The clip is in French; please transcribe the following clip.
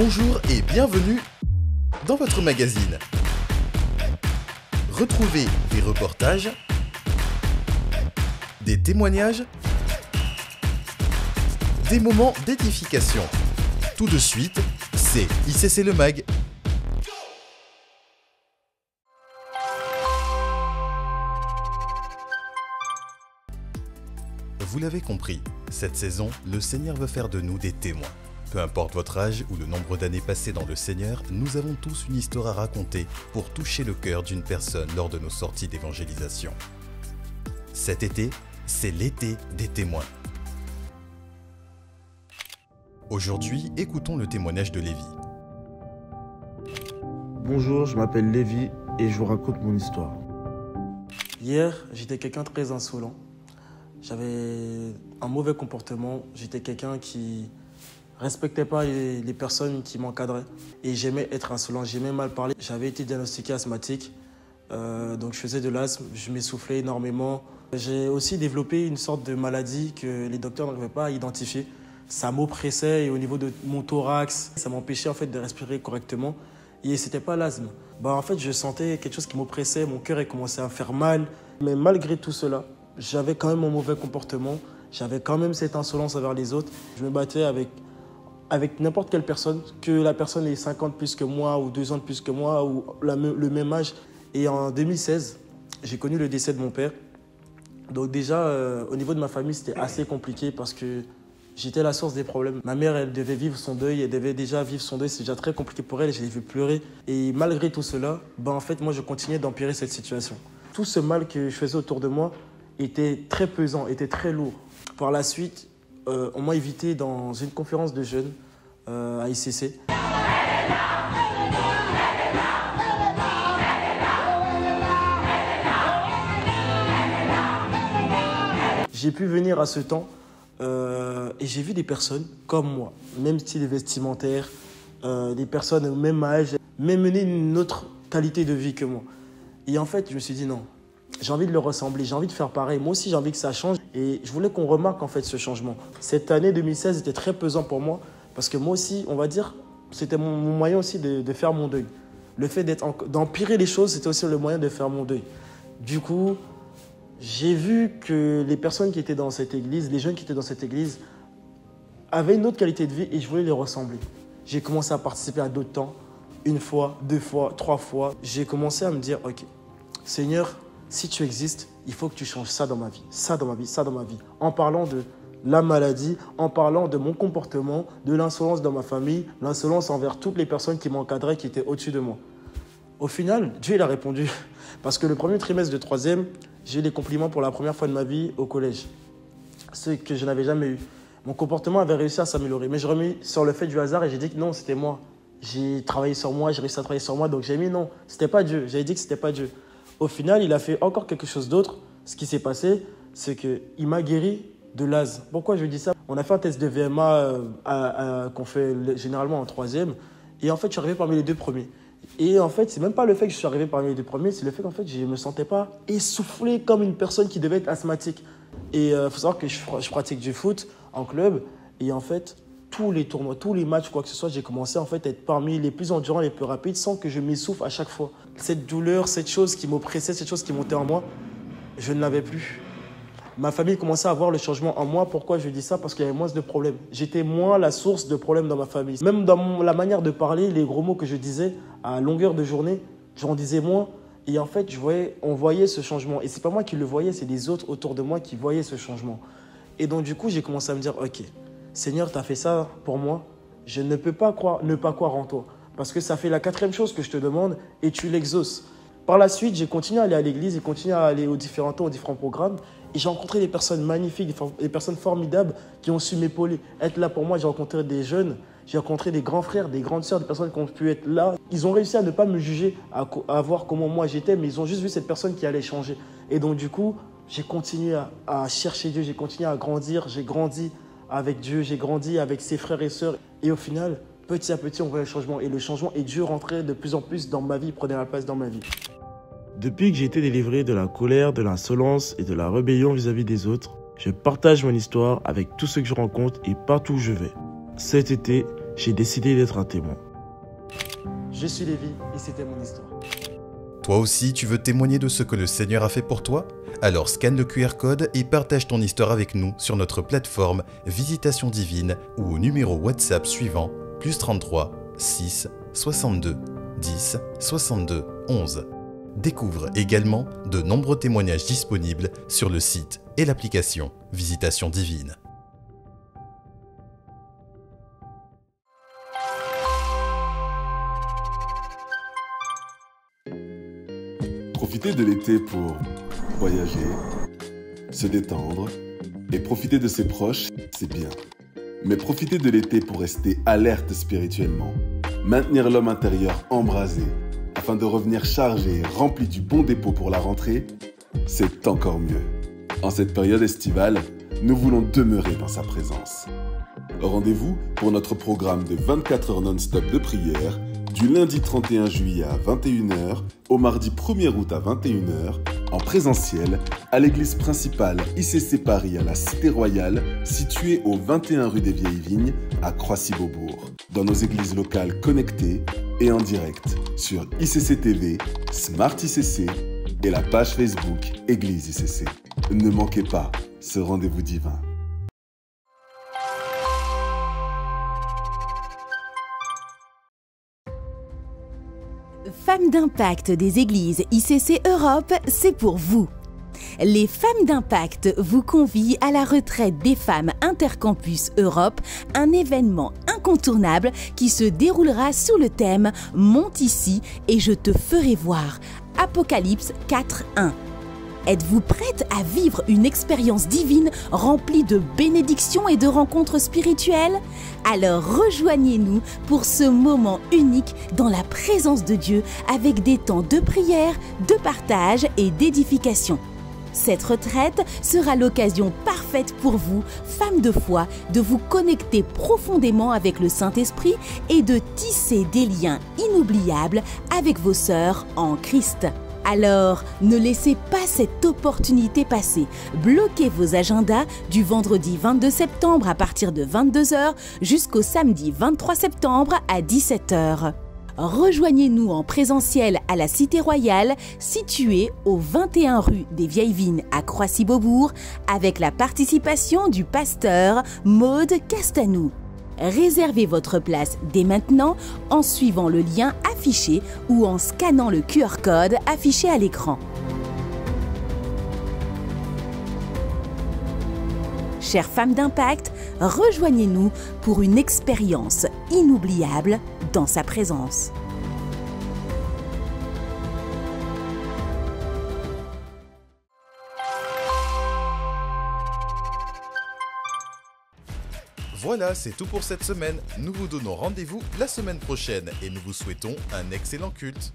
Bonjour et bienvenue dans votre magazine. Retrouvez des reportages, des témoignages, des moments d'édification. Tout de suite, c'est ICC Le Mag. Vous l'avez compris, cette saison, le Seigneur veut faire de nous des témoins. Peu importe votre âge ou le nombre d'années passées dans le Seigneur, nous avons tous une histoire à raconter pour toucher le cœur d'une personne lors de nos sorties d'évangélisation. Cet été, c'est l'été des témoins. Aujourd'hui, écoutons le témoignage de Lévi. Bonjour, je m'appelle Lévi et je vous raconte mon histoire. Hier, j'étais quelqu'un de très insolent. J'avais un mauvais comportement. J'étais quelqu'un qui respectait pas les personnes qui m'encadraient. Et j'aimais être insolent, j'aimais mal parler. J'avais été diagnostiqué asthmatique, donc je faisais de l'asthme, je m'essoufflais énormément. J'ai aussi développé une sorte de maladie que les docteurs n'arrivaient pas à identifier. Ça m'oppressait et au niveau de mon thorax, ça m'empêchait en fait de respirer correctement. Et c'était pas l'asthme. En fait, je sentais quelque chose qui m'oppressait, mon cœur commençait à faire mal. Mais malgré tout cela, j'avais quand même mon mauvais comportement, j'avais quand même cette insolence envers les autres. Je me battais avec n'importe quelle personne, que la personne ait 50 plus que moi ou 2 ans de plus que moi ou le même âge. Et en 2016, j'ai connu le décès de mon père. Donc déjà, au niveau de ma famille, c'était assez compliqué parce que j'étais la source des problèmes. Ma mère, elle devait vivre son deuil, elle devait déjà vivre son deuil. C'est déjà très compliqué pour elle, je l'ai vu pleurer. Et malgré tout cela, en fait, moi, je continuais d'empirer cette situation. Tout ce mal que je faisais autour de moi était très pesant, était très lourd. Par la suite, on m'a invité dans une conférence de jeunes à ICC. J'ai pu venir à ce temps et j'ai vu des personnes comme moi, même style vestimentaire, des personnes au même âge, même mener une autre qualité de vie que moi. Et en fait, je me suis dit non. J'ai envie de leur ressembler, j'ai envie de faire pareil. Moi aussi, j'ai envie que ça change et je voulais qu'on remarque en fait ce changement. Cette année 2016 était très pesant pour moi parce que moi aussi, on va dire, c'était mon moyen aussi de faire mon deuil. Le fait d'empirer les choses, c'était aussi le moyen de faire mon deuil. Du coup, j'ai vu que les personnes qui étaient dans cette église, les jeunes qui étaient dans cette église, avaient une autre qualité de vie et je voulais les ressembler. J'ai commencé à participer à d'autres temps, 1 fois, 2 fois, 3 fois. J'ai commencé à me dire, ok, Seigneur, si tu existes, il faut que tu changes ça dans ma vie, ça dans ma vie, ça dans ma vie. En parlant de la maladie, en parlant de mon comportement, de l'insolence dans ma famille, l'insolence envers toutes les personnes qui m'encadraient, qui étaient au-dessus de moi. Au final, Dieu il a répondu. Parce que le premier trimestre de 3e, j'ai eu des compliments pour la première fois de ma vie au collège. Ce que je n'avais jamais eu. Mon comportement avait réussi à s'améliorer. Mais je remis sur le fait du hasard et j'ai dit que non, c'était moi. J'ai travaillé sur moi, j'ai réussi à travailler sur moi. Donc j'ai mis non, c'était pas Dieu. J'avais dit que c'était pas Dieu. Au final, il a fait encore quelque chose d'autre. Ce qui s'est passé, c'est qu'il m'a guéri de l'asthme. Pourquoi je dis ça? On a fait un test de VMA qu'on fait généralement en 3e. Et en fait, je suis arrivé parmi les 2 premiers. Et en fait, c'est même pas le fait que je suis arrivé parmi les 2 premiers, c'est le fait qu'en fait, je ne me sentais pas essoufflé comme une personne qui devait être asthmatique. Et il faut savoir que je pratique du foot en club. Et en fait, tous les tournois, tous les matchs, quoi que ce soit, j'ai commencé en fait à être parmi les plus endurants, les plus rapides, sans que je m'essouffle à chaque fois. Cette douleur, cette chose qui m'oppressait, cette chose qui montait en moi, je ne l'avais plus. Ma famille commençait à voir le changement en moi. Pourquoi je dis ça? Parce qu'il y avait moins de problèmes. J'étais moins la source de problèmes dans ma famille. Même dans la manière de parler, les gros mots que je disais à longueur de journée, j'en disais moins. Et en fait, on voyait ce changement. Et ce n'est pas moi qui le voyais, c'est les autres autour de moi qui voyaient ce changement. Et donc du coup, j'ai commencé à me dire, ok, Seigneur, tu as fait ça pour moi. Je ne peux pas ne pas croire en toi. Parce que ça fait la 4e chose que je te demande et tu l'exauces. Par la suite, j'ai continué à aller à l'église et continué à aller aux différents temps, aux différents programmes. Et j'ai rencontré des personnes magnifiques, des personnes formidables qui ont su m'épauler, être là pour moi. J'ai rencontré des jeunes, j'ai rencontré des grands frères, des grandes sœurs, des personnes qui ont pu être là. Ils ont réussi à ne pas me juger, à voir comment moi j'étais, mais ils ont juste vu cette personne qui allait changer. Et donc du coup, j'ai continué à chercher Dieu, j'ai continué à grandir, j'ai grandi avec Dieu, j'ai grandi avec ses frères et sœurs. Et au final, petit à petit, on voit le changement. Et le changement, et Dieu rentrait de plus en plus dans ma vie, prenait la place dans ma vie. Depuis que j'ai été délivré de la colère, de l'insolence et de la rébellion vis-à-vis des autres, je partage mon histoire avec tous ceux que je rencontre et partout où je vais. Cet été, j'ai décidé d'être un témoin. Je suis Lévi et c'était mon histoire. Toi aussi, tu veux témoigner de ce que le Seigneur a fait pour toi? Alors scanne le QR code et partage ton histoire avec nous sur notre plateforme Visitation Divine ou au numéro WhatsApp suivant +33 6 62 10 62 11. Découvre également de nombreux témoignages disponibles sur le site et l'application Visitation Divine. Profitez de l'été pour voyager, se détendre et profiter de ses proches, c'est bien. Mais profitez de l'été pour rester alerte spirituellement, maintenir l'homme intérieur embrasé, afin de revenir chargé et rempli du bon dépôt pour la rentrée, c'est encore mieux. En cette période estivale, nous voulons demeurer dans sa présence. Rendez-vous pour notre programme de 24 heures non-stop de prière, du lundi 31 juillet à 21h au mardi 1er août à 21h, en présentiel à l'église principale ICC Paris à la Cité Royale, située au 21 rue des Vieilles Vignes à Croissy-Beaubourg. Dans nos églises locales connectées et en direct sur ICC TV, Smart ICC et la page Facebook Église ICC. Ne manquez pas ce rendez-vous divin. Femmes d'impact des églises ICC Europe, c'est pour vous. Les Femmes d'impact vous convient à la retraite des femmes Intercampus Europe, un événement incontournable qui se déroulera sous le thème « Monte ici et je te ferai voir » Apocalypse 4:1. Êtes-vous prête à vivre une expérience divine remplie de bénédictions et de rencontres spirituelles? Alors rejoignez-nous pour ce moment unique dans la présence de Dieu avec des temps de prière, de partage et d'édification. Cette retraite sera l'occasion parfaite pour vous, femmes de foi, de vous connecter profondément avec le Saint-Esprit et de tisser des liens inoubliables avec vos sœurs en Christ. Alors, ne laissez pas cette opportunité passer. Bloquez vos agendas du vendredi 22 septembre à partir de 22h jusqu'au samedi 23 septembre à 17h. Rejoignez-nous en présentiel à la Cité Royale, située au 21 rue des Vieilles Vignes à Croissy-Beaubourg, avec la participation du pasteur Maude Castanou. Réservez votre place dès maintenant en suivant le lien affiché ou en scannant le QR code affiché à l'écran. Chères femmes d'impact, rejoignez-nous pour une expérience inoubliable dans sa présence. Voilà, c'est tout pour cette semaine. Nous vous donnons rendez-vous la semaine prochaine et nous vous souhaitons un excellent culte.